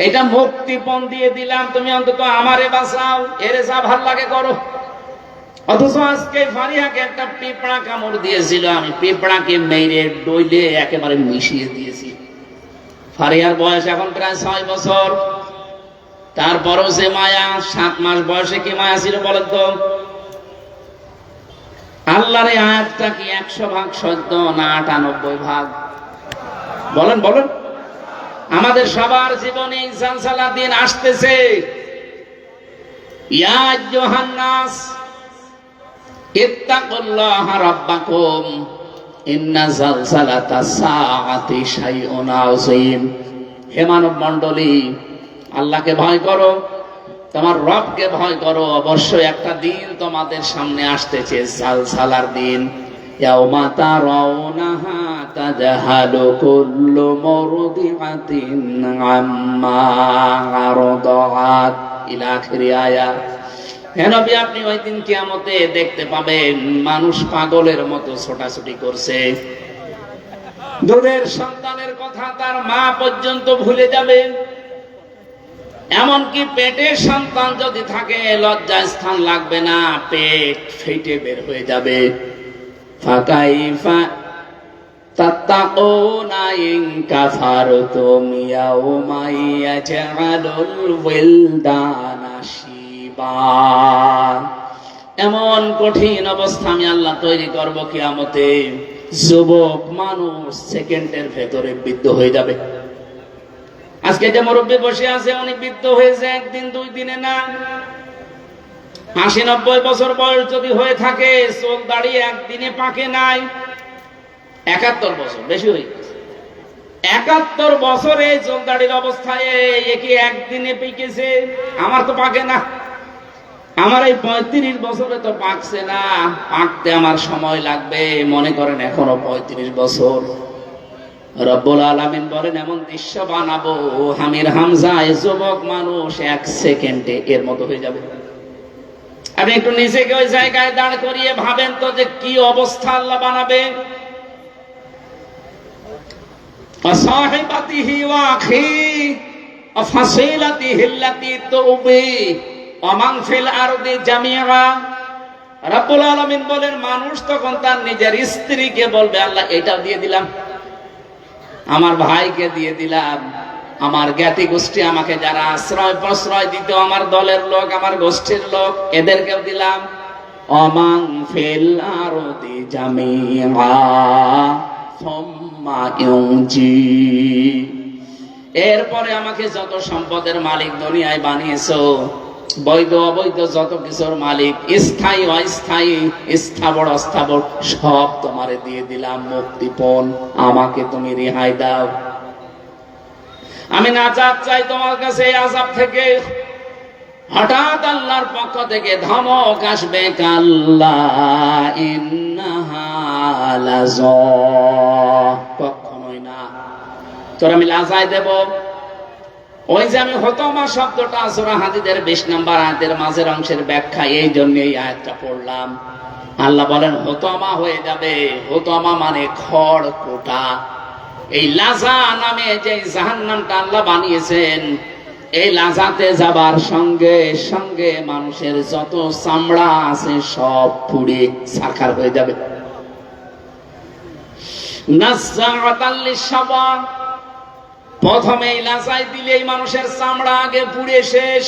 এটা মুক্তিপণ দিয়ে দিলাম, তুমি অন্তত আমারে বাঁচাও, এরে যা ভাল লাগে করো। অথচ আজকে ফারিয়াকে একটা পিঁপড়া কামড় দিয়েছিল, আমি পিঁপড়াকে মেরে ডইলে একেবারে মিশিয়ে দিয়েছি। ফারিয়ার বয়স এখন প্রায় 6 বছর, তারপরও সে মায়া। 7 মাস বয়সে কি মায়া ছিল বলেন তো? আল্লাহর এই আয়াতটা কি 100 ভাগ সত্য না 98 ভাগ? বলেন বলেন। আমাদের সবার জীবনে জালজালার দিন আসতেছে। ইয়া আইয়ুহান নাস ইত্তাকুল্লাহা রাব্বাকুম ইন্না জালজালাতাস সাআতি শাইউন আযীম। হে মানব মণ্ডলী, আল্লাহকে ভয় করো, তোমার রবকে ভয় করো। অবশ্যই একটা দিন তোমাদের সামনে আসতেছে, জালজালার দিন। ইয়াউমা তারাউনাহা তাযহালু কুল্লু মুরদিআতিন আম্মা আরদাআত ইলা আখির আয়াত। হে নবী, আপনি ওই দিন কিয়ামতে দেখতে পাবেন মানুষ পাগলের মতো ছোটাছুটি করছে। দুধের সন্তানের কথা তার মা পর্যন্ত ভুলে যাবে। এমনকি পেটের সন্তান যদি থাকে, লজ্জার স্থান লাগবে না, পেট ফেটে বের হয়ে যাবে। ফাকাইফা তাত্তাকুনা ইন কাফারতুম ইয়াউমা ইয়াজআলুল ওয়িলদানা শিবা। এমন কঠিন অবস্থা আমি আল্লাহ তৈরি করব কিয়ামতে, যুবক মানুষ সেকেন্ডের ভেতরে বৃদ্ধ হয়ে যাবে। আজকে যে মুরব্বী বসে আছে, উনি বৃদ্ধ হয়েছে 1 দিন 2 দিনে না। 80-90 বছর বয়স যদি হয়ে থাকে, চোখ দাঁড়িয়ে একদিনে পাকে নাই। 71 বছর বেশি হয়ে গেছে। 71 বছরে চোখ দাঁড়ির অবস্থায় কি একদিনে পেকেছে? আমার তো পাকে না। আমার এই 35 বছরে তো পাকছে না, পাকতে আমার সময় লাগবে। মনে করেন এখনো 35 বছর। রব্বুল আলামিন বলেন, এমন দৃশ্য বানাবো হামির হামজায় যুবক মানুষ 1 সেকেন্ডে এর মতো হয়ে যাবে। আপনি একটু নিজেকে ওই জায়গায় দাঁড় করিয়ে ভাবেন তো যে কি অবস্থা আল্লাহ বানাবে। সাহিবাতিহি ওয়া আখি ওয়া ফাসিলাতিহি আল্লাতী তুবি ওয়া মান ফিল আরদি জামিআ। রব্বুল আলামিন বলেন, মানুষ তখন তার নিজের স্ত্রীকে বলবে, আল্লাহ এটা দিয়ে দিলাম, আমার ভাইকে দিয়ে দিলাম, আমার জ্ঞাতি গোষ্ঠী আমাকে যারা আশ্রয় প্রশ্রয় দিত, আমার দলের লোক, আমার গোষ্ঠীর লোক, এদেরকেও দিলাম। অমাং ফিল আরদি জামিআ সুম্মা ইউজি। এরপরে আমাকে যত সম্পদের মালিক দুনিয়ায় বানিয়েছো, বৈধ অবৈধ যত কিছুর মালিক, স্থায়ী অস্থায়ী, স্থাবর অস্থাবর, সব তোমারে দিয়ে দিলাম মুক্তিপণ। আমাকে তুমি রেহাই দাও, আমি নাজাত চাই তোমার কাছে এই আযাব থেকে। হঠাৎ আল্লাহর পক্ষ থেকে ধমক আসবে, কাল্লা ইন্নাহা লাযা। কখনোই না, তোর আমি লাজায় দেব। ওই যে আমি হতমা শব্দটা সূরা হাদীদের 20 নম্বর আয়াতের মাঝের অংশের ব্যাখ্যা, এই জন্য এই আয়াতটা পড়লাম। আল্লাহ বলেন হতমা হয়ে যাবে। হতমা মানে খড় কোটা। এই লাজা নামে যে জাহান্নামটা আল্লাহ বানিয়েছেন, এই লাজাতে যাবার সঙ্গে সঙ্গে মানুষের যত চামড়া আছে সব পুড়ে ছারখার হয়ে যাবে। নাযাআতাল লিশাওয়া, প্রথমে এই লাজায় দিলেই মানুষের চামড়া আগে পুড়ে শেষ।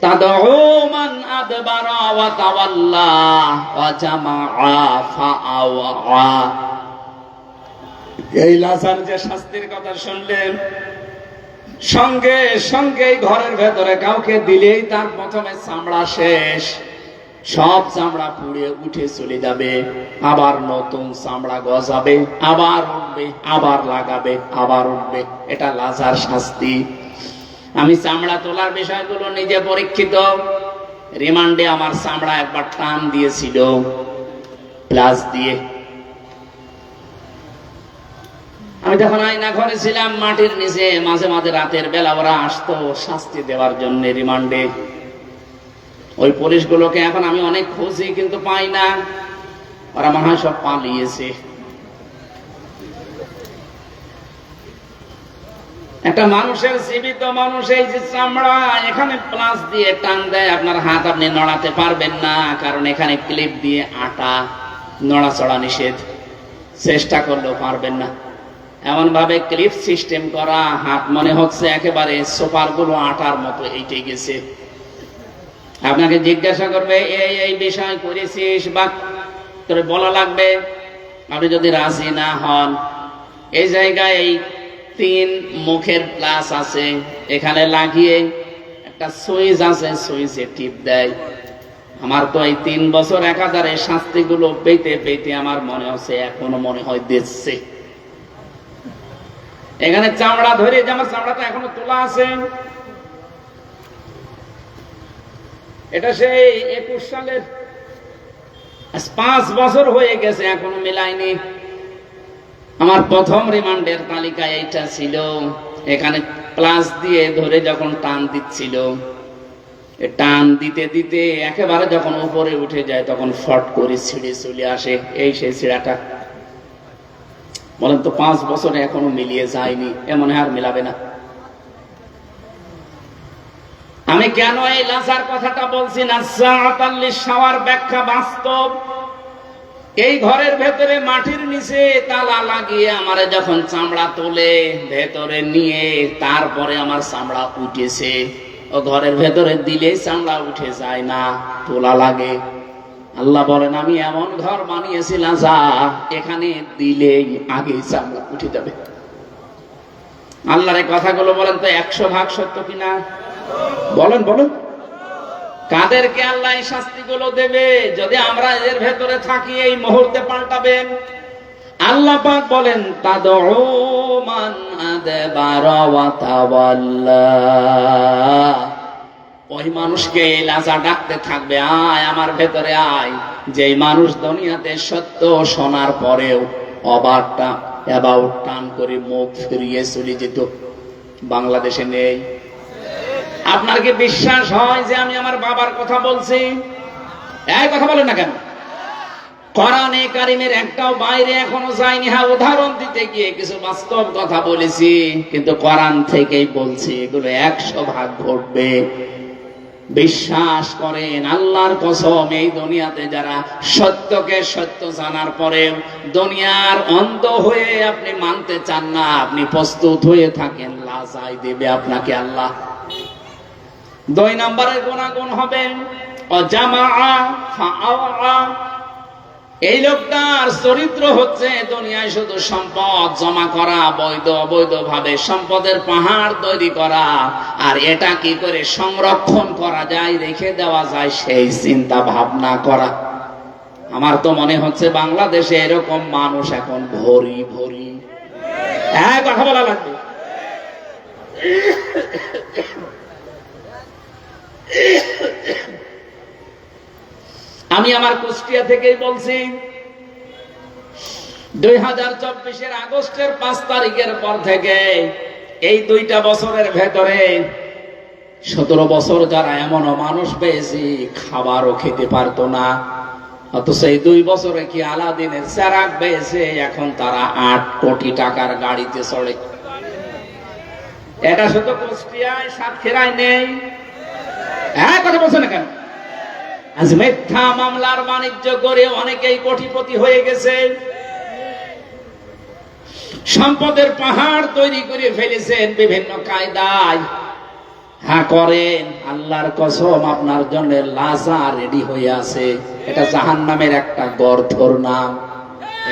তাদউ মান আদবারা ওয়া তাওয়াল্লা ওয়া জামাআ ফাআওয়া। এই লাজার যে শাস্তির কথা শুনলেন, সঙ্গে সঙ্গে ঘরের ভেতরে কাউকে দিলেই তার প্রথমে চামড়া শেষ, সব চামড়া পুড়ে উঠে চলে যাবে, আবার নতুন চামড়া গজাবে, আবার উঠবে, আবার লাগাবে, আবার উঠবে। এটা লাজার শাস্তি। আমি চামড়া তোলার বিষয়গুলো নিজে পরীক্ষিত। রিমান্ডে আমার চামড়া একবার টান দিয়েছিল প্লাস দিয়ে। আমি তখন আয়না ঘরে ছিলাম, মাটির নিচে। মাঝে মাঝে রাতের বেলা ওরা আসতো শাস্তি দেওয়ার জন্য রিমান্ডে। ওই পুলিশগুলোকে এখন আমি অনেক খুঁজি, কিন্তু পাই না। ওরা মনে হয় সব পালিয়েছে। একটা মানুষের জীবিত মানুষ এই যে চামড়া এখানে প্লাস দিয়ে টান দেয়, আপনার হাত আপনি নড়াতে পারবেন না, কারণ এখানে ক্লিপ দিয়ে আটা, নড়াচড়া নিষেধ, চেষ্টা করলেও পারবেন না। এমন ভাবে ক্লিপ সিস্টেম করা, হাত মনে হচ্ছে একেবারে সোপার গুলো আটার মতো এইটে গেছে। আপনাকে জিজ্ঞাসা করবে এই বিষয় করেছিস বা তোরে বলা লাগবে, আপনি যদি রাজি না হন, এই জায়গায় এই 3 মুখের প্লাস আছে, এখানে লাগিয়ে একটা সুইচ আছে, সুইচে টিপ দেয়। আমার তো এই 3 বছর একাধারে শাস্তিগুলো পেতে পেতে আমার মনে হচ্ছে এখনো মনে হয় দিচ্ছে। এখানে চামড়া ধরে যে আমার চামড়াটা এখনো তোলা আছে, এটা সেই 21 সালের, 5 বছর হয়ে গেছে এখনো মেলায়নি। আমার প্রথম রিমান্ডের তালিকায় এইটা ছিল। এখানে প্লাস দিয়ে ধরে যখন টান দিচ্ছিল, টান দিতে দিতে একেবারে যখন উপরে উঠে যায় তখন ফট করে ছিঁড়ে চলে আসে। এই সেই ছিঁড়াটা বলেন তো 5 বছরে এখনো মিলিয়ে যায়নি, এমন আর মিলাবে না। আমি কেন এই লাসার কথাটা বলছি না, সাওয়ার ব্যাখ্যা বাস্তব। এই ঘরের ভেতরে মাটির নিচে তালা লাগিয়ে আমারে যখন চামড়া তোলে ভেতরে নিয়ে, তারপরে আমার চামড়া উঠেছে। ও ঘরের ভেতরে দিলে চামড়া উঠে যায় না, তোলা লাগে। আল্লাহ বলেন আমি এমন ঘর বানিয়েছিলাম যা এখানে দিলেই আগে চামড়া উঠে যাবে। আল্লাহর এই কথাগুলো বলেন তো 100% সত্য কিনা? বলেন বলেন। কাদেরকে আল্লাহ এই শাস্তিগুলো দেবে? যদি আমরা এর ভেতরে থাকি এই মুহূর্তে পাল্টাবেন। আল্লাহ পাক বলেন তাদউ মান আদবারা ওয়া তাওয়াল্লা, ওই মানুষকে এই লাজা ডাকতে থাকবে, আয় আমার ভেতরে আয়, যেই মানুষ দুনিয়াতে সত্য শোনার পরেও অবাকটা অ্যাবাউট টান করে মুখ ফিরিয়ে চলে যেত। বাংলাদেশে নেই। আপনার কি বিশ্বাস হয় যে আমি আমার বাবার কথা বলছি? এই কথা বলেন না কেন? কোরআনে কারিমের একটাও বাইরে এখনো যায়নি। হ্যাঁ, উদাহরণ দিতে গিয়ে কিছু বাস্তব কথা বলেছি, কিন্তু কোরআন থেকেই বলছি, এগুলো 100% ঘটবে। বিশ্বাস করেন, আল্লাহর কসম, এই দুনিয়াতে যারা সত্যকে সত্য জানার পরেও দুনিয়ার অন্ধ হয়ে আপনি মানতে চান না, আপনি প্রস্তুত হয়ে থাকেন, লাজাই দেবে আপনাকে আল্লাহ। 2 নম্বরের গুণাগুণ হবে অজামাআ ফাআওয়া। এই লোকটার চরিত্র হচ্ছে দুনিয়ায় শুধু সম্পদ জমা করা, বৈধ অবৈধ ভাবে সম্পদের পাহাড় তৈরি করা, আর এটা কি করে সংরক্ষণ করা যায়, রেখে দেওয়া যায়, সেই চিন্তা ভাবনা করা। আমার তো মনে হচ্ছে বাংলাদেশে এরকম মানুষ এখন ভরি ভরি। কথা বলা লাগবে। আমি আমার কুষ্টিয়া থেকেই বলছি, 2024 আগস্টের 5 তারিখের পর থেকে এই 2টা বছরের ভেতরে 17 বছর যারা এমনও মানুষ পেয়েছি খাবারও খেতে পারতো না, অথচ এই 2 বছরে কি আলাদিনের চেরাগ পেয়েছে, এখন তারা 8 কোটি টাকার গাড়িতে চড়ে। এটা শুধু কুষ্টিয়ায়, সাতক্ষীরায় নেই। কথা বলছে না কেন? আজ মিথ্যা মামলার বাণিজ্য করে অনেকেই কোটিপতি হয়ে গেছে, সম্পদের পাহাড় তৈরি করে ফেলেছেন বিভিন্ন কায়দায়। করেন, আল্লাহর কসম আপনার জন্য লাজা রেডি হয়ে আছে। এটা জাহান্নামের একটা গর্তর নাম।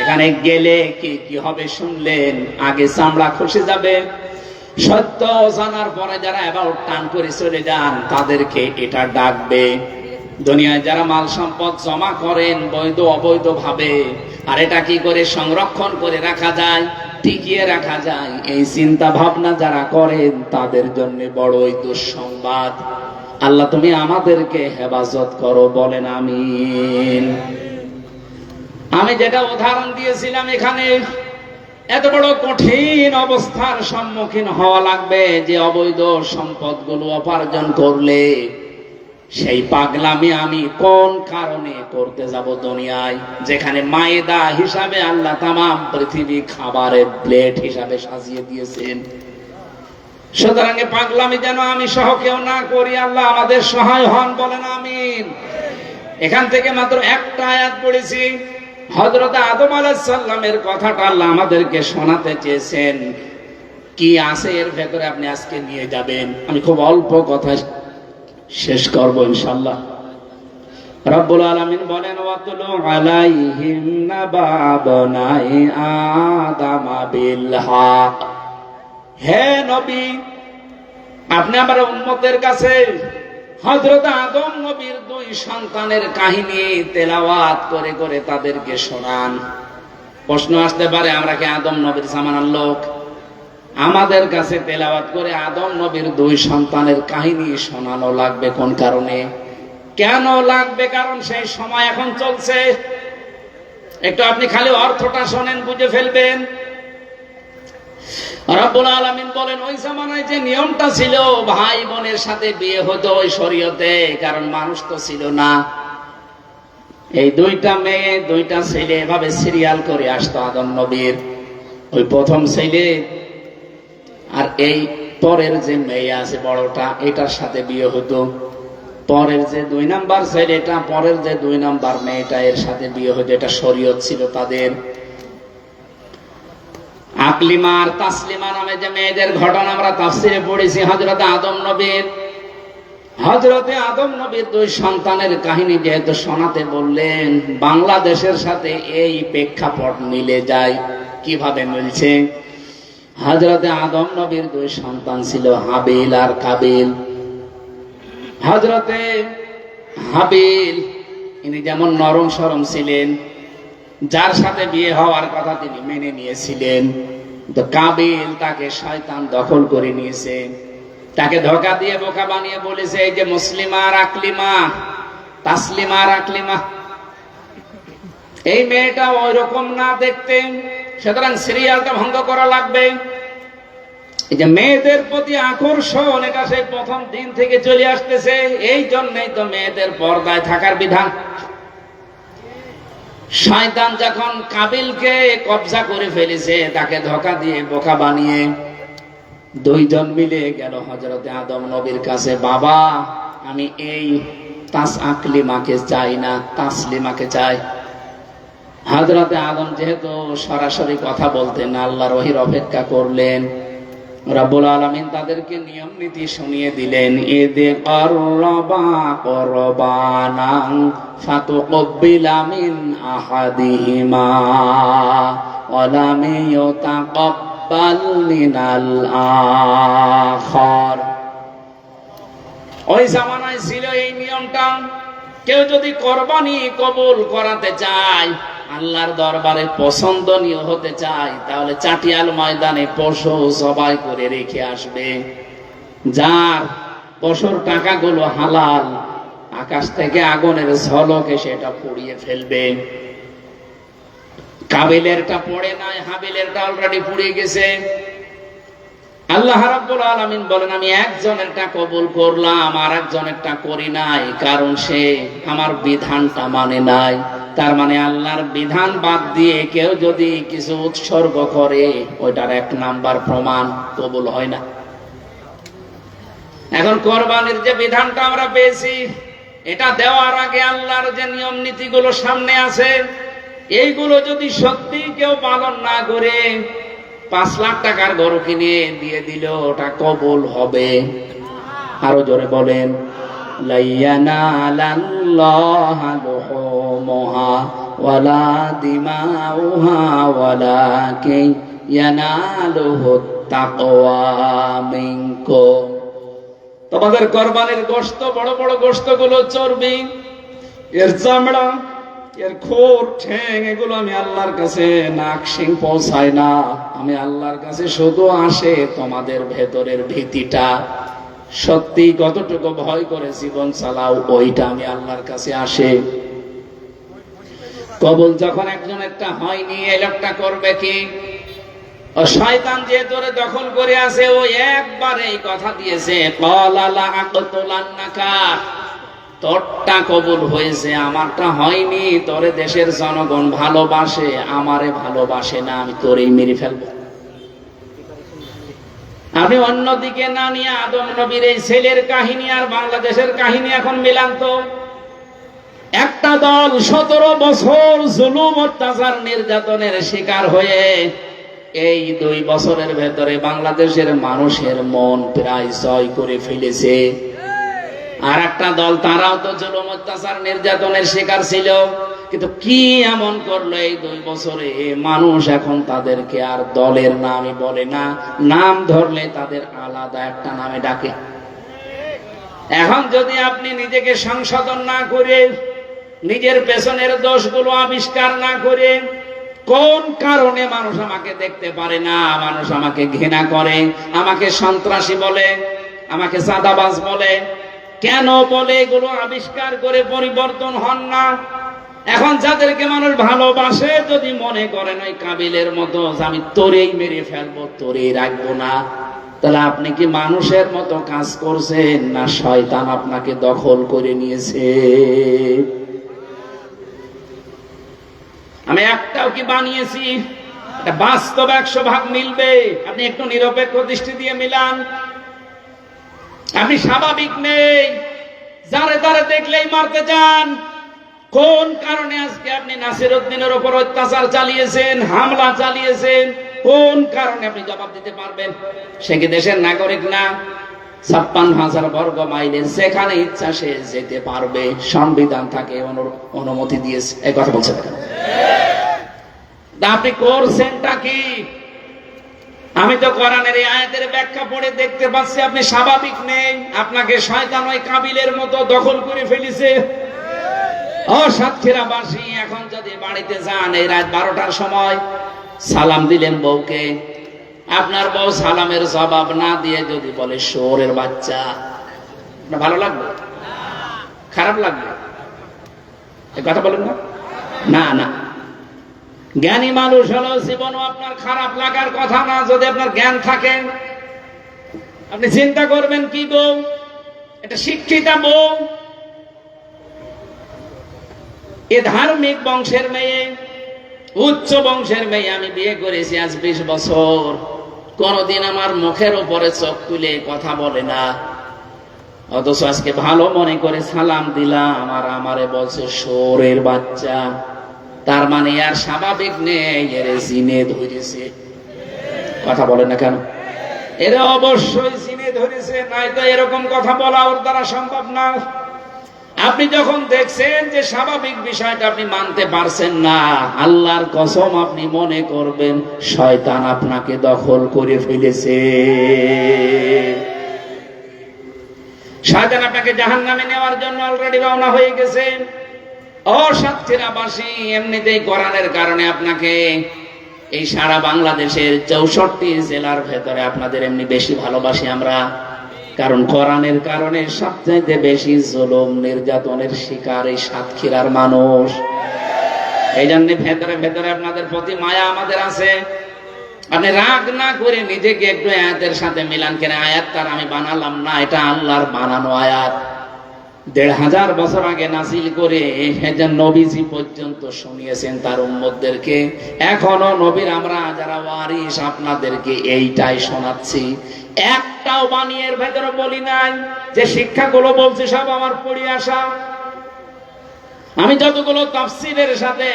এখানে গেলে কি কি হবে শুনলেন, আগে চামড়া খসে যাবে। সত্য জানার পরে যারা অ্যাবাউট টান করে চলে যান, তাদেরকে এটা ডাকবে। দুনিয়ায় যারা মাল সম্পদ জমা করেন বৈধ অবৈধ ভাবে, আর এটা কি করে সংরক্ষণ করে রাখা যায়, টিকিয়ে রাখা যায়, এই চিন্তা ভাবনা যারা করেন তাদের জন্য বড়ই দুঃসংবাদ। আল্লাহ তুমি আমাদেরকে হেফাজত করো, বলেন আমিন। আমি যেটা উদাহরণ দিয়েছিলাম, এখানে এত বড় কঠিন অবস্থার সম্মুখীন হওয়া লাগবে যে অবৈধ সম্পদগুলো উপার্জন করলে সেই পাগলামি আমি কোন কারণে করতে যাব দুনিয়ায়, যেখানে মায়েদা হিসাবে আল্লাহ তামাম পৃথিবী খাবারের প্লেট হিসাবে সাজিয়ে দিয়েছেন। সুতরাং পাগলামি যেন আমি সহ কেউ না করি, আল্লাহ আমাদের সহায় হন, বলেন আমিন। এখান থেকে মাত্র একটা আয়াত পড়েছি। হযরত আদম আলাইহিস সালামের কথাটা আল্লাহ আমাদেরকে শোনাতে চেয়েছেন। কি আছে এর ভেতরে আপনি আজকে নিয়ে যাবেন। আমি খুব অল্প কথা শেষ করব ইনশাআল্লাহ। রব্বুল আলামিন বলেন, ওয়াতুলু আলাইহিম নাবা বনাই আদম বিল হক। হে নবী, আপনি আমার উম্মতের কাছে হযরত আদম নবীর দুই সন্তানের কাহিনী তেলাওয়াত করে করে তাদেরকে শোনান। প্রশ্ন আসতে পারে, আমরা কি আদম নবীর জামানার লোক? আমাদের কাছে তেলাওয়াত করে আদম নবীর দুই সন্তানের কাহিনী শোনানো লাগবে কোন কারণে? কেন লাগবে? কারণ সেই সময় এখন চলছে। একটু আপনি খালি অর্থটা শোনেন, বুঝে ফেলবেন। রব্বুল আলামিন বলেন, ওই জামানায় যে নিয়মটা ছিল ভাই বোনের সাথে বিয়ে হতো ওই শরীয়তে, কারণ মানুষ তো ছিল না। এই দুইটা মেয়ে দুইটা ছেলে এভাবে সিরিয়াল করে আসতো আদম নবীর। ওই প্রথম ছেলে আর এই পরের যে মেয়ে আছে বড়টা, এটার সাথে বিয়ে হতো। পরের যে 2 নাম্বার ছেলেটা, পরের যে 2 নাম্বার মেয়েটা, এর সাথে বিয়ে হতো। এটা শরীয়ত ছিল তাদের। আকলিমা আর তাসলিমা নামে যে মেয়েদের ঘটনা আমরা তাফসিরে পড়েছি হযরত আদম নবীর। হযরতে আদম নবীর 2 সন্তানের কাহিনী যেহেতু শোনাতে বললেন, বাংলাদেশের সাথে এই প্রেক্ষাপট মিলে যায়। কিভাবে মিলছে? হযরতে আদম নবীর 2 সন্তান ছিল, হাবিল আর কাবিল। হযরতে হাবিল ইনি যেমন নরম সরম ছিলেন, যার সাথে বিয়ে হওয়ার কথা তিনি মেনে নিয়েছিলেন, তো কাবিল তাকে শয়তান দখল করে নিয়েছে। তাকে ধোঁকা দিয়ে বোকা বানিয়ে বলেছে, এই যে মুসলিমা আর আকলিমা, তাসলিমা আর আকলিমা, এই মেয়েটা ওই রকম না দেখতে, সুতরাং সিরিয়ালটা ভঙ্গ করা লাগবে। এই যে মেয়েদের প্রতি আকর্ষণ, এটা সেই প্রথম দিন থেকে চলে আসতেছে। এই জন্যই তো মেয়েদের পর্দায় থাকার বিধান। শয়তান যখন কাবিলকে কবজা করে ফেলেছে, তাকে ধোঁকা দিয়ে বোকা বানিয়ে 2 জন মিলে গেল হযরতে আদম নবীর কাছে, বাবা আমি এই আকলিমাকে চাই না, তাসলিমাকে চাই। হযরতে আদম যেহেতু সরাসরি কথা বলতেন, আল্লাহর ওহীর অপেক্ষা করলেন। রব্বুল আলামিন তাদেরকে নিয়ম নীতি শুনিয়ে দিলেন। ইদে করবা করবানান ফাতুকবিলা মিন আহাদিহিমা ওয়া লাম ইউতাকাব্বাল মিনাল আখার। ওই জামানায় ছিল এই নিয়মটা, কেউ যদি কোরবানি কবুল করাতে চায়, আল্লাহর দরবারে পছন্দনীয় হতে চায়, তাহলে চাটিয়াল ময়দানে পশু জবাই করে রেখে আসবে। যার পশুর টাকাগুলো হালাল, আকাশ থেকে আগুনের ঝলকে সেটা পুড়িয়ে ফেলবে। কাবিলেরটা পড়ে নাই, হাবিলেরটা অলরেডি পুড়ে গেছে। আল্লাহ রাব্বুল আলামিন বলেন, আমি একজনেরটা কবুল করলাম, আর একজনেরটা করি নাই, কারণ সে আমার বিধানটা মানে নাই। তার মানে আল্লাহর বিধান বাদ দিয়ে কেউ যদি কিছু উৎসর্গ করে, ওইটার 1 নাম্বার প্রমাণ কবুল হয় না। এখন কোরবানির যে বিধানটা আমরা পেয়েছি, এটা দেওয়ার আগে আল্লাহর যে নিয়ম নীতিগুলো সামনে আছে, এইগুলো যদি সত্যি কেউ পালন না করে 5 লাখ টাকার গরু কিনে দিয়ে দিল, ওটা কবুল হবে? আরো জোরে বলেন, লাইয়ানালাল্লাহু লুহুমুহা ওয়ালা দিমাউহা ওয়ালাকিন ইয়ানালুহুত তাকওয়া মিনকুম। তোমাদের কোরবানির গোশত, বড় বড় গোশতগুলো চর্বি, এর চামড়া, এর খোর, ঠ্যাং, এগুলো আমি আল্লাহর কাছে নাক শিং পৌঁছায় না। আমি আল্লাহর কাছে শুধু আসে তোমাদের ভেতরের ভীতিটা, সত্যি কতটুকু ভয় করে জীবন চালাও, ওইটা আমি আল্লাহর কাছে আসে। কবুল যখন একজন একটা হয়নি, এই লোকটা করবে কি? ও শয়তান যে তোরে দখল করে আছে, ও একবার এই কথা দিয়েছে, ক্বালা লা আকতুলান্নাকা, তোরটা কবুল হয়েছে, আমারটা হয়নি। তোরে দেশের জনগণ ভালোবাসে, আমারে ভালোবাসে না, আমি তোরেই মেরে ফেলবো। আপনি অন্যদিকে না নিয়ে আদম নবীর এই ছেলের কাহিনী আর বাংলাদেশের কাহিনী এখন মিলান তো। একটা দল 17 বছর জুলুম অত্যাচার নির্যাতনের শিকার হয়ে এই 2 বছরের ভেতরে বাংলাদেশের মানুষের মন প্রায় জয় করে ফেলেছে। আর একটা দল, তারাও তো জুলুম অত্যাচার নির্যাতনের শিকার ছিল, কিন্তু কি এমন করলো এই 2 বছরে, মানুষ এখন তাদেরকে আর দলের নামই বলে না, নাম ধরলে তাদের আলাদা একটা নামে ডাকে। এখন যদি আপনি নিজেকে সংশোধন না করে, নিজের পেছনের দোষগুলো আবিষ্কার না করে, কোন কারণে মানুষ আমাকে দেখতে পারে না, মানুষ আমাকে ঘৃণা করে, আমাকে সন্ত্রাসী বলে, আমাকে চাঁদাবাজ বলে, কেন বলে, এগুলো আবিষ্কার করে পরিবর্তন হন না। এখন যাদেরকে মানুষ ভালোবাসে, যদি মনে করেন ওই কাবিলের মতো আমি তোরেই মেরে ফেলবো, তোরেই রাখবো না, তাহলে আপনি কি মানুষের মতো কাজ করছেন, না শয়তান আপনাকে দখল করে নিয়েছে? আমি একটাও কি বানিয়েছি? এটা বাস্তব 100 ভাগ মিলবে। আপনি একটু নিরপেক্ষ দৃষ্টি দিয়ে মিলান। আপনি স্বাভাবিক নেই, যারে তারে দেখলেই মারতে চান। কোন কারণে আজকে আপনি নাসির উদ্দিনের উপর অত্যাচার চালিয়েছেন, হামলা চালিয়েছেন? কোন কারণে আপনি জবাব দিতে পারবেন? সে কি দেশের নাগরিক না? 56,000 বর্গ মাইলের যেখানে ইচ্ছা সে যেতে পারবে, সংবিধান তাকে অনুমতি দিয়েছে। এই কথা বলছেন কেন? আপনি করছেনটা কি? আমি তো কোরআনের এই আয়াতের ব্যাখ্যা পড়ে দেখতে পাচ্ছি আপনি স্বাভাবিক নেই। আপনাকে শয়তান ওই কাবিলের মতো দখল করে ফেলেছে। ও সাতক্ষীরাবাসী, এখন যদি বাড়িতে যান এই রাত 12টার সময়, সালাম দিলেন বউকে, আপনার বউ সালামের জবাব না দিয়ে যদি বলে শোরের বাচ্চা, ভালো লাগবে? খারাপ লাগবে? এই কথা বলেন না? না না, জ্ঞানী মানুষ হলেও জীবনও আপনার খারাপ লাগার কথা না। যদি আপনার জ্ঞান থাকে, আপনি চিন্তা করবেন কি বউ, এটা শিক্ষিতা বউ, এ ধার্মিক বংশের মেয়ে, উচ্চ বংশের মেয়ে আমি বিয়ে করেছি আজ 20 বছর, কোনদিন আমার মুখের উপরে চোখ তুলে কথা বলে না, অথচ আজকে ভালো মনে করে সালাম দিলাম আর আমারে বলছে শোরের বাচ্চা। তার মানে আর স্বাভাবিক নেই, এর জিনে ধরেছে। কথা বলে না কেন? এরা অবশ্যই জিনে ধরেছে, নাই তো এরকম কথা বলা ওর দ্বারা সম্ভব না। আপনি যখন দেখছেন যে স্বাভাবিক বিষয়টা আপনি মানতে পারছেন না, আল্লাহর কসম আপনি মনে করবেন শয়তান আপনাকে দখল করে ফেলেছে। শয়তান আপনাকে জাহান্নামে নেওয়ার জন্য অলরেডি রওনা হয়ে গেছে। ও সাতক্ষীরাবাসী, এমনিতেই কোরআনের কারণে আপনাকে এই সারা বাংলাদেশের 64 জেলার ভেতরে আপনাদের এমনি বেশি ভালোবাসি আমরা, কারণ কোরআনের কারণে সবচাইতে বেশি জুলুম নির্যাতনের শিকার এই সাতক্ষীরার মানুষ। এই জন্য ভেতরে ভেতরে আপনাদের প্রতি মায়া আমাদের আছে। আপনি রাগ না করে নিজেকে একটু আয়াতের সাথে মিলান। কেন আয়াত তার আমি বানালাম না, এটা আল্লাহর বানানো আয়াত। 1500 বছর আগে নাজিল করে নবীজি পর্যন্ত শুনিয়েছেন তার উম্মতদেরকে। এখনো নবীর আমরা যারা ওয়ারিস আপনাদেরকে এইটাই শোনাচ্ছি। একটাও বানিয়ের ভেতরে বলি নাই যে শিক্ষাগুলো বলছি সব আমার পড়ে আসা। আমি যতগুলো তাফসীরের সাথে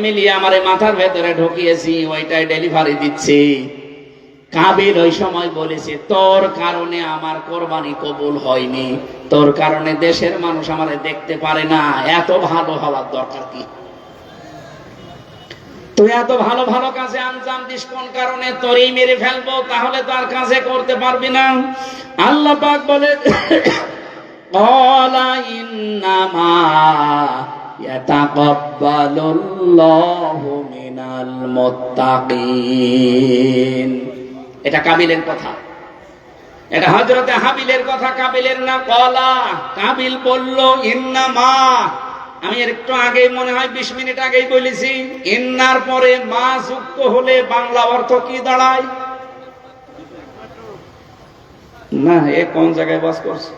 মিলিয়ে আমার মাথার ভেতরে ঢুকিয়েছি ওইটাই ডেলিভারি দিচ্ছি। কাবিল ওই সময় বলেছে তোর কারণে আমার কোরবানি কবুল হয়নি, তোর কারণে দেশের মানুষ আমারে দেখতে পারে না, এত ভালো হওয়ার দরকার কি? তুই এত ভালো ভালো কাজে আঞ্জাম দিস কোন কারণে? তোরই মেরে ফেলবো, তাহলে তো আর কাজে করতে পারবি না। আল্লাহ পাক বলে ক্বালা ইন্নামা ইয়াতাকাব্বালুল্লাহু মিনাল মুত্তাকিন। এটা কাবিলের কথা, এটা হযরতে হাবিলের কথা, কাবিলের না। ক্বালা, কাবিল বলল ইন্নামা। আমি একটু আগেই মনে হয় 20 মিনিট আগেই বলেছি, ইন্নার পরে মা যুক্ত হলে বাংলা অর্থ কি দাঁড়ায়? না, এ কোন জায়গায় বাস করছে?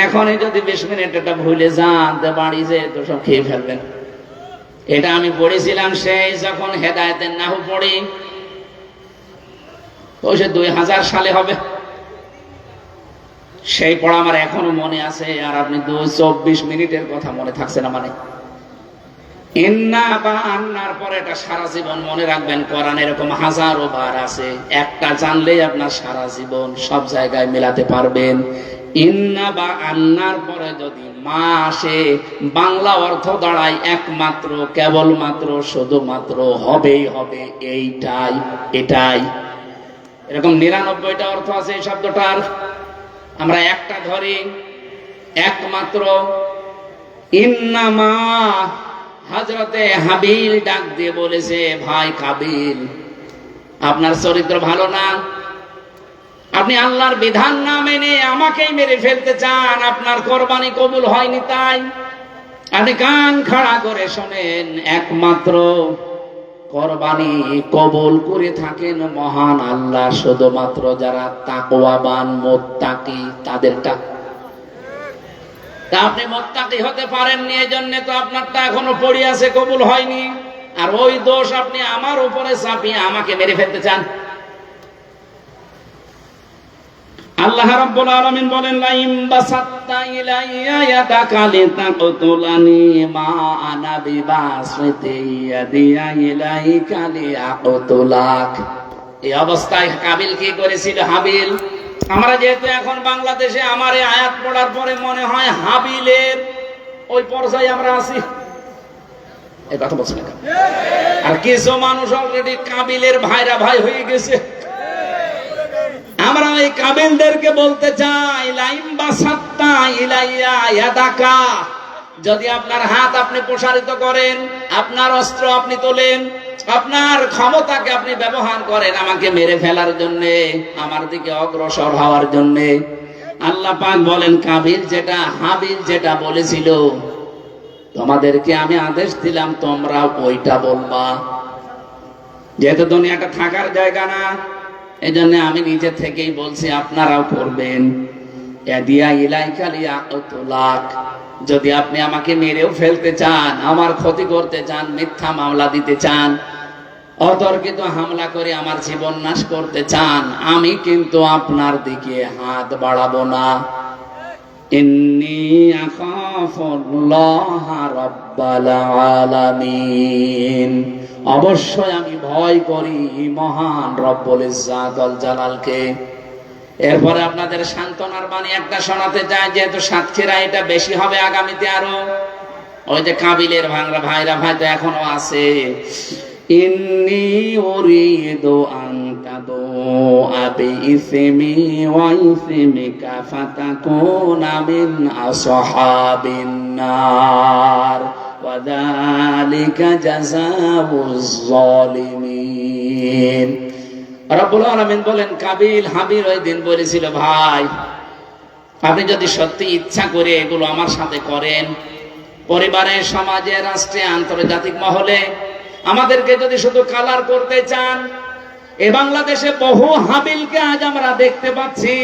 এখনই যদি 20 মিনিট এটা ভুলে যান, বাড়ি যে তো সব খেয়ে ফেলবেন। এটা আমি পড়েছিলাম সেই যখন হেদায়েতের নাহু পড়ি। ওই যে 2000 সালে হবে। সেই পড়া আমার এখনো মনে আছে। আর আপনি 24 মিনিটের কথা মনে থাকছে না মানে? ইন্না বা আন্নার পরে এটা সারা জীবন মনে রাখবেন। কোরআন এরকম হাজারো বার আছে, একটা জানলেই আপনার সারা জীবন সব জায়গায় মেলাতে পারবেন। ইন্না বা আন্নার পরে যদি মা আসে, বাংলা অর্থ দাঁড়ায় একমাত্র, কেবলমাত্র, শুধুমাত্র, হবেই হবে, এইটাই, এটাই। এরকম 99টা অর্থ আছে এই শব্দটার, আমরা একটা ধরি, একমাত্র। ইন্নামা হযরতে হাবিল ডাক দিয়ে বলেছে, ভাই কাবিল, আপনার চরিত্র ভালো না, আপনি আল্লাহর বিধান না মেনে আমাকেই মেরে ফেলতে চান, আপনার কোরবানি কবুল হয়নি, তাই আপনি কান খাড়া করে শোনেন, একমাত্র কোরবানি কবুল করে থাকেন মহান আল্লাহ, শুধুমাত্র যারা তাকওয়াবান মুত্তাকি তাদেরটা। তা আপনি মুত্তাকি হতে পারেননি, এজন্য তো আপনারটা এখনো পড়ে আছে, কবুল হয়নি। আর ওই দোষ আপনি আমার উপরে চাপিয়ে আমাকে মেরে ফেলতে চান। আল্লাহ রাব্বুল আলামিন বলেন, লাইম বাসাত্তা ইলাইয়া ইয়াদাকা লিতাকতুলানি মা আনা বিবাসিতি ইয়াদিয়া ইলাইকা লিআকতুলাক। এই অবস্থায় কাবিল কি করেছিল? হাবিল। আমরা যেহেতু এখন বাংলাদেশে, আমার এই আয়াত পড়ার পরে মনে হয় হাবিলের ওই পর্যায়ে আমরা আছি। এই কথা বলছেন না? আর কিছু মানুষ অলরেডি কাবিলের ভাইরা ভাই হয়ে গেছে। আমরা এই কাবিলদেরকে বলতে চাই, লাইম বাসাত্তা ইলাইয়া ইয়াদাকা, যদি আপনার হাত আপনি প্রসারিত করেন, আপনার অস্ত্র আপনি তোলেন, আপনার ক্ষমতাকে আপনি ব্যবহার করেন আমাকে মেরে ফেলার জন্য, আমার দিকে অগ্রসর হওয়ার জন্য, আল্লাহ পাক বলেন কাবিল যেটা, হাবিল যেটা বলেছিল, তোমাদেরকে আমি আদেশ দিলাম তোমরা ওইটা বলবা। যেহেতু দুনিয়াটা থাকার জায়গা না, এই জন্য আমি নিজে থেকেই বলছি আপনারাও করবেন। যদি আপনি আমাকে মেরেও ফেলতে চান, আমার ক্ষতি করতে চান, মিথ্যা মামলা দিতে চান, অতর্কিত হামলা করে আমার জীবন নাশ করতে চান, আমি কিন্তু আপনার দিকে হাত বাড়াবো না। ইন্নী আখাফুল্লাহ রাব্বাল আলামিন, অবশ্যই আমি ভয় করি মহান রব্বুল ইজ্জাত ওয়াল জালালকে। এরপরে আপনাদের সান্ত্বনার বাণী একটা শোনাতে যায়, যেহেতু সাতক্ষীরা এটা বেশি হবে আগামীতে আরো। ওই যে কাবিলের ভাঙরা ভাইরা ভাই তো এখনো আছে। ইন্নী উরিদু আন তাদুআ বিইসমি ওয়া ইসমিকা ফাতাকুনা মিন আসহাবিন নার ওয়া যালিকা জাযাউজ যালিমিন। রব্বুল আলামিন বলেন, কাবিল হাবিল ওই দিন বলেছিল, ভাই আপনি যদি সত্যি ইচ্ছা করে এগুলো আমার সাথে করেন, পরিবারে, সমাজে, রাষ্ট্রে, আন্তর্জাতিক মহলে আমাদেরকে যদি শুধু কালার করতে চান, এ বাংলাদেশে বহু হাবিলকে আজ আমরা দেখতে পাচ্ছি।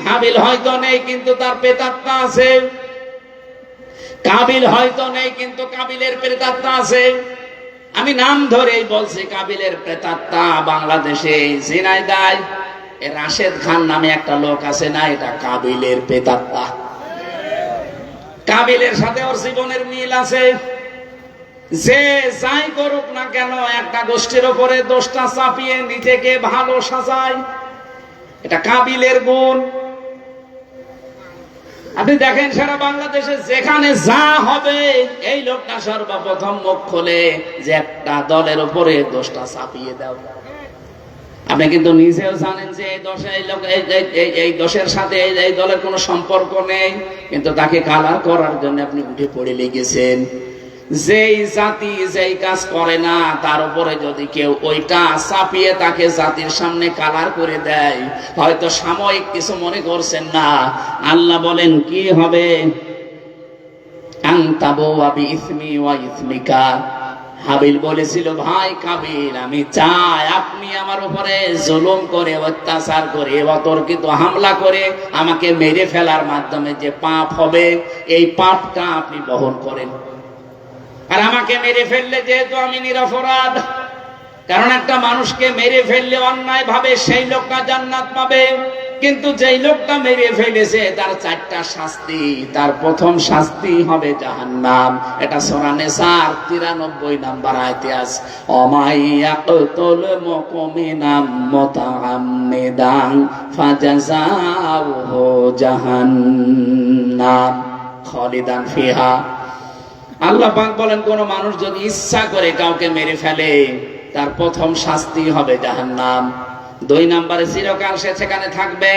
হাবিল হয়তো নেই কিন্তু তার প্রেতাত্মা আছে, কাবিল হয়তো নেই কিন্তু কাবিলের প্রেতাত্মা আছে। আমি নাম ধরেই বলছি, কাবিলের প্রেতাত্মা বাংলাদেশে ঝিনাইদহ রাশেদ খান নামে একটা লোক আছে না, এটা কাবিলের প্রেতাত্মা। কাবিলের সাথে ওর জীবনের মিল আছে। যে যাই করুক না কেন, একটা গোষ্ঠীর উপরে দোষটা চাপিয়ে নিজেকে ভালো সাজায়, এটা কাবিলের গুণ। আপনি দেখেন সারা বাংলাদেশে যেখানে যা হবে, এই লোকটা সর্বপ্রথম মুখ খোলে যে একটা দলের উপরে দোষটা চাপিয়ে দাও। আপনি কিন্তু নিজেও জানেন যে এই দোষে, এই দোষের সাথে এই দলের কোনো সম্পর্ক নেই, কিন্তু তাকে কালার করার জন্য আপনি উঠে পড়ে লেগেছেন। যেই জাতি যেই কাজ করে না, তার উপরে যদি কেউ ওইটা চাপিয়ে তাকে জাতির সামনে কালার করে দেয়, হয়তো সাময়িক কিছু মনে করছেন না। আল্লাহ বলেন কি হবে? আনতাবু ওয়াবি ইসমি ওয়া ইসমিকা। হাবিল বলেছিল, ভাই কাবিল, আমি চাই আপনি আমার উপরে জুলুম করে, অত্যাচার করে, অতর্কিত হামলা করে আমাকে মেরে ফেলার মাধ্যমে যে পাপ হবে, এই পাপটা আপনি বহন করেন। আর আমাকে মেরে ফেললে যেহেতু আমি নিরপরাধ, কারণ একটা মানুষকে মেরে ফেললে অন্যায় ভাবে সেই লোকটা জান্নাত পাবে, কিন্তু যেই লোকটা মেরে ফেলেছে তার 4টা শাস্তি। তার প্রথম শাস্তি হবে জাহান্নাম। এটা সূরা নিসার 93 নম্বর আয়াতে আছে, অমাইয়াকুল মুমিনাম মুতাআম্মিদান ফাজাযাউহু জাহান্নাম খালিদান ফিহা। আল্লাহ পাক বলেন, কোন মানুষ যদি ইচ্ছা করে কাউকে মেরে ফেলে তার প্রথম শাস্তি হবে জাহান্নাম। 2 নম্বরে চিরকাল সে সেখানে থাকবে।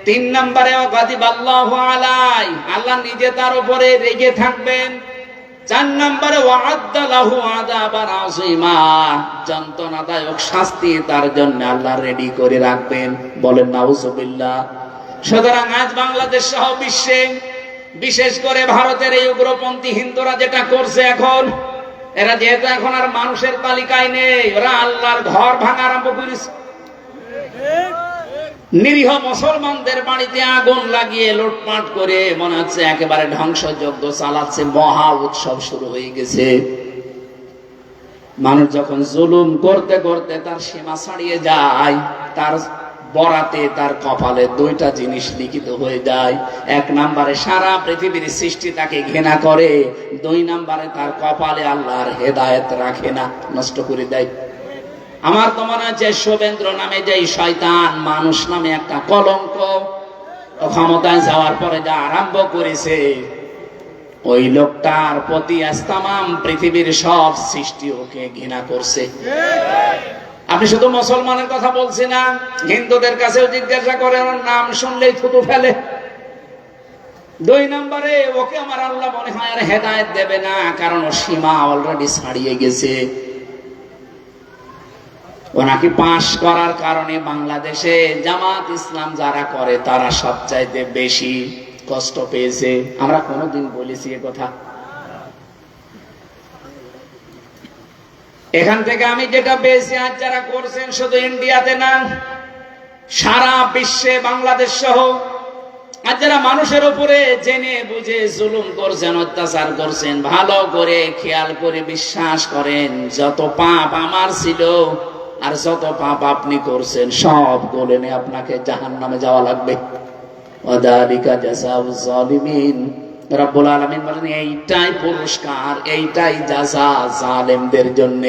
3 নম্বরে গাদিবাল্লাহু আলাইহি, আল্লাহ নিজে তার উপরে রেগে থাকবেন। 4 নম্বরে ওয়া'আদ্দা লাহু আযাবান আযীমা, যন্ত্রণাদায়ক শাস্তি তার জন্য আল্লাহ রেডি করে রাখবেন। বলেন নাউযুবিল্লাহ। সুতরাং আজ বাংলাদেশ সহ বিশ্বে, বিশেষ করে ভারতের এই উগ্রপন্থী হিন্দুরা যেটা করছে এখন, এরা যেহেতু এখন আর মানুষের তালিকায় নেই, ওরা আল্লাহর ঘর ভাঙা আরম্ভ করেছে। নিরীহ মুসলমানদের বাড়িতে আগুন লাগিয়ে লুটপাট করে মনে হচ্ছে একেবারে ধ্বংসযজ্ঞ চালাচ্ছে, মহা উৎসব শুরু হয়ে গেছে। মানুষ যখন জুলুম করতে করতে তার সীমা ছাড়িয়ে যায়, তার বরাতে তার কপালে 2টা জিনিস লিখিত হয়ে যায়। 1 নম্বরে সারা পৃথিবীর সৃষ্টি তাকে ঘৃণা করে, 2 নম্বরে তার কপালে আল্লাহর হেদায়েত রাখে না, নষ্ট করে দেয়। আমার তো মনে হচ্ছে শুভেন্দ্র নামে যে শয়তান, মানুষ নামে একটা কলঙ্ক, ক্ষমতায় যাওয়ার পরে যা আরম্ভ করেছে, ওই লোকটার প্রতি আজ তামাম পৃথিবীর সব সৃষ্টি ওকে ঘৃণা করছে। আপনি শুধু মুসলমানের কথা বলছি না, হিন্দুদের কাছেও জিজ্ঞাসা করে, ওর নাম শুনলেই থুতু ফেলে। 2 নম্বরে ওকে আমার আল্লাহ মনে হয় আর হেদায়েত দেবে না, কারণ ও সীমা অলরেডি ছাড়িয়ে গেছে। ওনাকে পাশ করার কারণে বাংলাদেশে জামাত ইসলাম যারা করে তারা সবচাইতে বেশি কষ্ট পেয়েছে। আমরা কোনোদিন বলেছি এ কথা? এখান থেকে আমি যেটা পেয়েছি, আজ যারা করছেন শুধু ইন্ডিয়াতে না, সারা বিশ্বে বাংলাদেশ সহ আজ যারা মানুষের উপরে জেনে বুঝে জুলুম করছেন, অত্যাচার করছেন, ভালো করে খেয়াল করে বিশ্বাস করেন, যত পাপ আমার ছিল আর যত পাপ আপনি করছেন সব গলে নিয়ে আপনাকে জাহান্নামে যাওয়া লাগবে। ওয়াযালিকা জাযাউয যালিমিন। রব্বুল আলামিন বলেন, এইটাই পুরস্কার, এইটাই জাযা জালেমদের জন্য।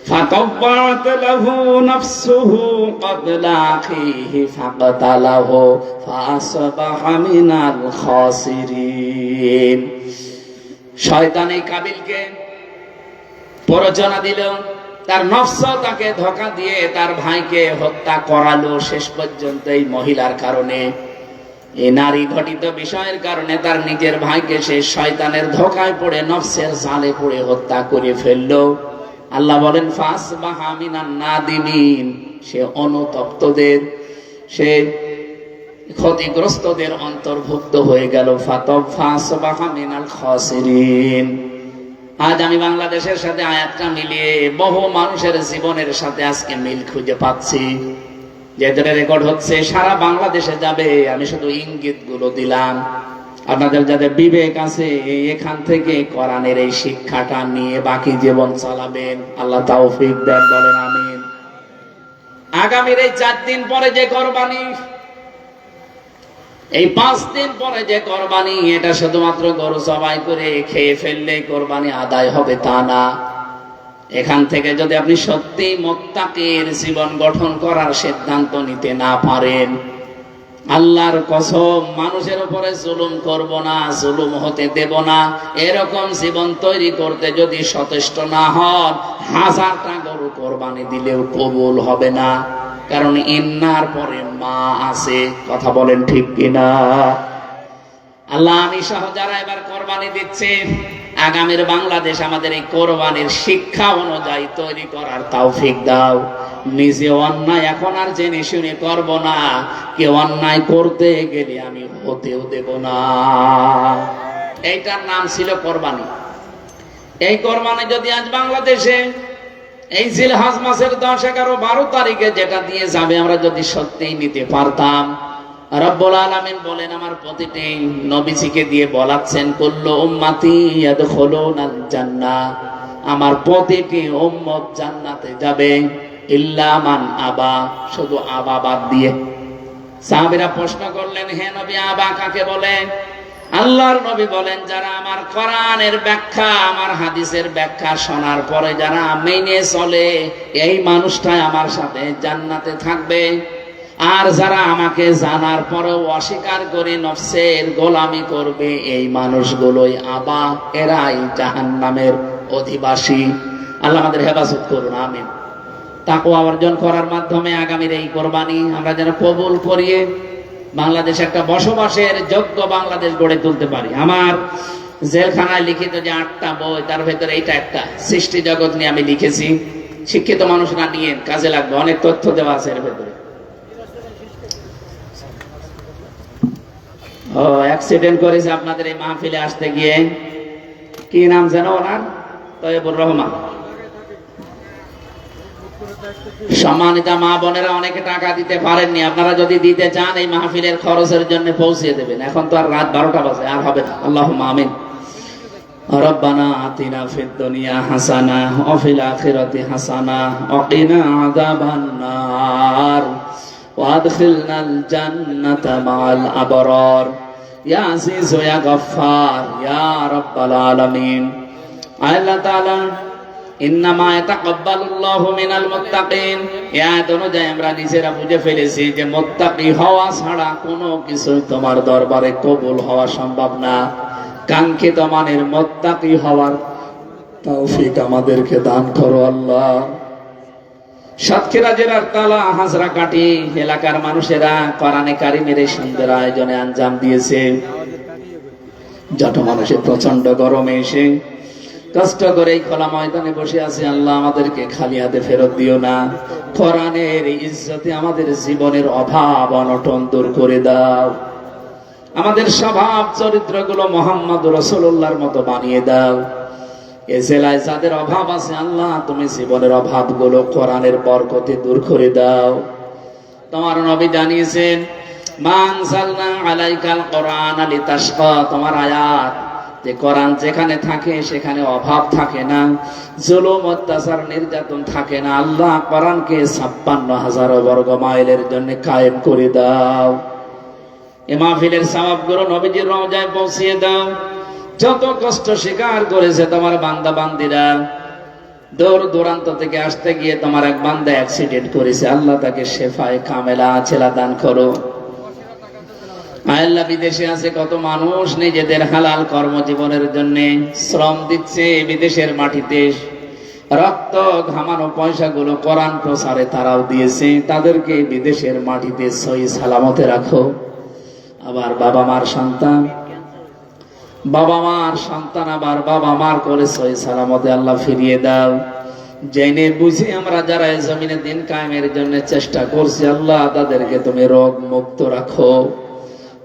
ফাতাব্বাত লাহু নাফসুহু ক্বাবলা আখিহি ফাকাতালাহু ফাআসবাহা মিনাল খাসিরিন। শয়তান এই কাবিলকে প্ররোচনা দিল, তার নফস তাকে ধোঁকা দিয়ে তার ভাইকে হত্যা করালো। শেষ পর্যন্ত এই মহিলার কারণে, এই নারী ঘটিত বিষয়ের কারণে তার নিজের ভাইকে সে শয়তানের ধোঁকায় পড়ে, নফসের জালে পড়ে হত্যা করে ফেললো। আল্লাহ বলেন, ফাসবাহা মিনান নাদিমিন, সে অনুতপ্তদের, সে ক্ষতিগ্রস্তদের অন্তর্ভুক্ত হয়ে গেল। ফাসবাহা মিনাল খাসিরিন। আজ আমি বাংলাদেশের সাথে আয়াতটা মিলিয়ে বহু মানুষের জীবনের সাথে আজকে মিল খুঁজে পাচ্ছি। যেটা রেকর্ড হচ্ছে সারা বাংলাদেশে যাবে, আমি শুধু ইঙ্গিত গুলো দিলাম। আপনাদের যাদের বিবেক আছে, এখান থেকে কোরআনের এই শিক্ষাটা নিয়ে বাকি জীবন চালাবেন। আল্লাহ তৌফিক দেন, বলেন আমিন। আগামীর এই 4 দিন পরে যে কোরবানি, এই 5 দিন পরে যে কোরবানি, এটা শুধুমাত্র গরু জবাই করে খেয়ে ফেললে কোরবানি আদায় হবে তা না। এখান থেকে যদি আপনি সত্যি মুত্তাকির জীবন গঠন করার সিদ্ধান্ত নিতে না পারেন, আল্লাহর কসম, মানুষের উপরে জুলুম করব না, জুলুম হতে দেব না, এরকম জীবন তৈরি করতে যদি সচেষ্ট না হন, 1000টা গরু কোরবানি দিলেও কবুল হবে না। কারণ ইন্নার পরে মা আছে। কথা বলেন ঠিক কিনা? আল্লাহ আমি সহ যারা এবার কোরবানি দিচ্ছে, আগামীর বাংলাদেশ আমাদের এই কোরবানির শিক্ষা অনুযায়ী তৈরি করার তৌফিক দাও। নিজে অন্যায় এখন আর জেনে শুনে করব না, কেউ অন্যায় করতে গেলে আমি হতেও দেব না। এইটার নাম ছিল কোরবানি। এই কোরবানি যদি আজ বাংলাদেশে এই জিলহজ মাসের 10, 11, 12 তারিখে যেটা দিয়ে যাবে, আমরা যদি সত্যিই নিতে পারতাম, রব্বুল আলামিন বলেন, আমার প্রতিটি নবীজিকে দিয়ে বলাচ্ছেন, কুল্লু উম্মতি ইয়াদখুলুনাল জান্নাহ, আমার প্রতিটি উম্মত জান্নাতে যাবে ইল্লা মান আবা, শুধু আবা বাদ দিয়ে। সাহাবীরা প্রশ্ন করলেন, হে নবী, আবা কাকে বলেন? আল্লাহর নবী বলেন, যারা আমার কোরআনের ব্যাখ্যা, আমার হাদিসের ব্যাখ্যা শোনার পরে যারা মেনে চলে, এই মানুষটাই আমার সাথে জান্নাতে থাকবে। আর যারা আমাকে জানার পরেও অস্বীকার করে নফসের গোলামি করবে, এই মানুষগুলোই আবা, এরাই জাহান্নামের অধিবাসী। আল্লাহ আমাদের হেফাজত করুন, আমিন। তাকওয়া অর্জন করার মাধ্যমে আগামীর এই কোরবানি আমরা যেন কবুল করিয়ে বাংলাদেশ একটা বসবাসের যোগ্য বাংলাদেশ গড়ে তুলতে পারি। আমার জেলখানায় লিখিত যে 8টা বই, তার ভেতরে এইটা একটা, সৃষ্টি জগৎ নিয়ে আমি লিখেছি। শিক্ষিত মানুষরা নিয়ে কাজে লাগবে, অনেক তথ্য দেওয়া আছে এর ভেতরে। ও অ্যাক্সিডেন্ট করেছে আপনাদের এই মাহফিলে আসতে গিয়ে, কি নাম যেন ওনার? তৈবুর রহমান। সম্মানিতা মা বোনেরা, অনেকে টাকা দিতে পারেননি, আপনারা যদি দিতে চান এই মাহফিলের খরচের জন্য পৌঁছে দেবেন। এখন তো আর রাত 12টা বাজে, আর হবে না। আল্লাহুম্মা আমিন। রব্বানা আতিনা ফিদ দুনিয়া হাসানা ওয়া ফিল আখিরাতি হাসানা ওয়া কিনা আযাবান নার ওয়া আদখিলনাল জান্নাতা মা'আল আবরার ইয়া আজিজ ইয়া গফফার ইয়া রাব্বাল আলামিন। আল্লাহ তাআলা ইন্নামা ইয়াতাকাব্বালুল্লাহু মিনাল মুত্তাকিন, এই আয়াত অনুযায়ী আমরা নিজেরা বুঝে ফেলেছি যে মুত্তাকি হওয়া ছাড়া কোনো কিছু তোমার দরবারে কবুল হওয়া সম্ভব না। কাঙ্ক্ষিত মানের মুত্তাকি হওয়ার তৌফিক আমাদেরকে দান করো আল্লাহ। সাতক্ষীরা জেলার তালা হাজরাকাঠি এলাকার মানুষেরা কোরআনে কারিমের এই সুন্দর আয়োজনে আঞ্জাম দিয়েছে। যত মানুষের প্রচন্ড গরমে এসে কষ্ট করে এই খোলা ময়দানে বসে আছে, আল্লাহ আমাদেরকে খালি হাতে ফেরত দিও না। কোরআনের ইজ্জতে আমাদের জীবনের অভাব অনটন দূর করে দাও। আমাদের স্বভাব চরিত্রগুলো মুহাম্মদ রাসূলুল্লাহর মতো বানিয়ে দাও। এ জেলায় যাদের অভাব আছে, আল্লাহ তুমি জীবনের অভাবগুলো কোরআনের বরকতে দূর করে দাও। তোমার নবী জানিয়েছেন, মা আনজালনা আলাইকাল কোরআনা লিতাশকা, তোমার আয়াত যে কোরআন যেখানে থাকে সেখানে অভাব থাকে না, জুলুম অত্যাচার নির্যাতন থাকে না। আল্লাহ কোরআনকে 56,000 বর্গ মাইলের জন্য কায়েম করে দাও। এ মাহফিলের সওয়াবগুলো নবীজির রওজায় পৌঁছিয়ে দাও। যত কষ্ট স্বীকার করেছে তোমার বান্দা বান্দিরা, দূর দূরান্ত থেকে আসতে গিয়ে তোমার এক বান্দা অ্যাক্সিডেন্ট করেছে, আল্লাহ তাকে শেফায়ে কামেলা আছেলা দান করো। আল্লাহ বিদেশে আছে কত মানুষ নিজেদের হালাল কর্মজীবনের জন্য শ্রম দিচ্ছে, বিদেশের মাটিতে রক্ত ঘামানো পয়সাগুলো কোরআন প্রচারে তারাও দিয়েছে। তাদেরকে বিদেশের মাটিতে সহি সালামতে রাখো। আবার বাবা মার সন্তান আবার বাবা মার করে সহি সালামতে আল্লাহ ফিরিয়ে দাও। জেনে বুঝে আমরা যারা এই জমিনে দিন কায়েমের জন্য চেষ্টা করছি, আল্লাহ তাদেরকে তুমি রোগ মুক্ত রাখো।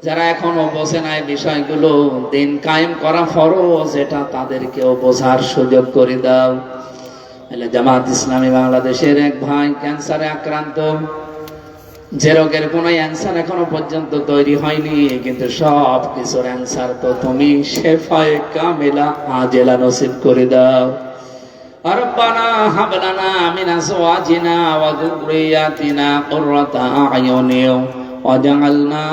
যারা এখনো বোঝে নাই বিষয়গুলো, দিন কায়েম করা ফরজ, এটা তাদেরকেও বোঝার সুযোগ করে দাও। জামাত ইসলামী বাংলাদেশের এক ভাই ক্যান্সারে আক্রান্ত, যে রোগের কোনো অ্যান্সার এখনো পর্যন্ত তৈরি হয়নি, কিন্তু সব কিছুর অ্যান্সার তো তুমি। শেফায়ে কামেলা আজেলা নসিব করে দাও। রব্বানা হাব লানা মিন আজওয়াজিনা ওয়া যুররিয়াতিনা কুররাতা আ'য়ুনিন ওয়াজআলনা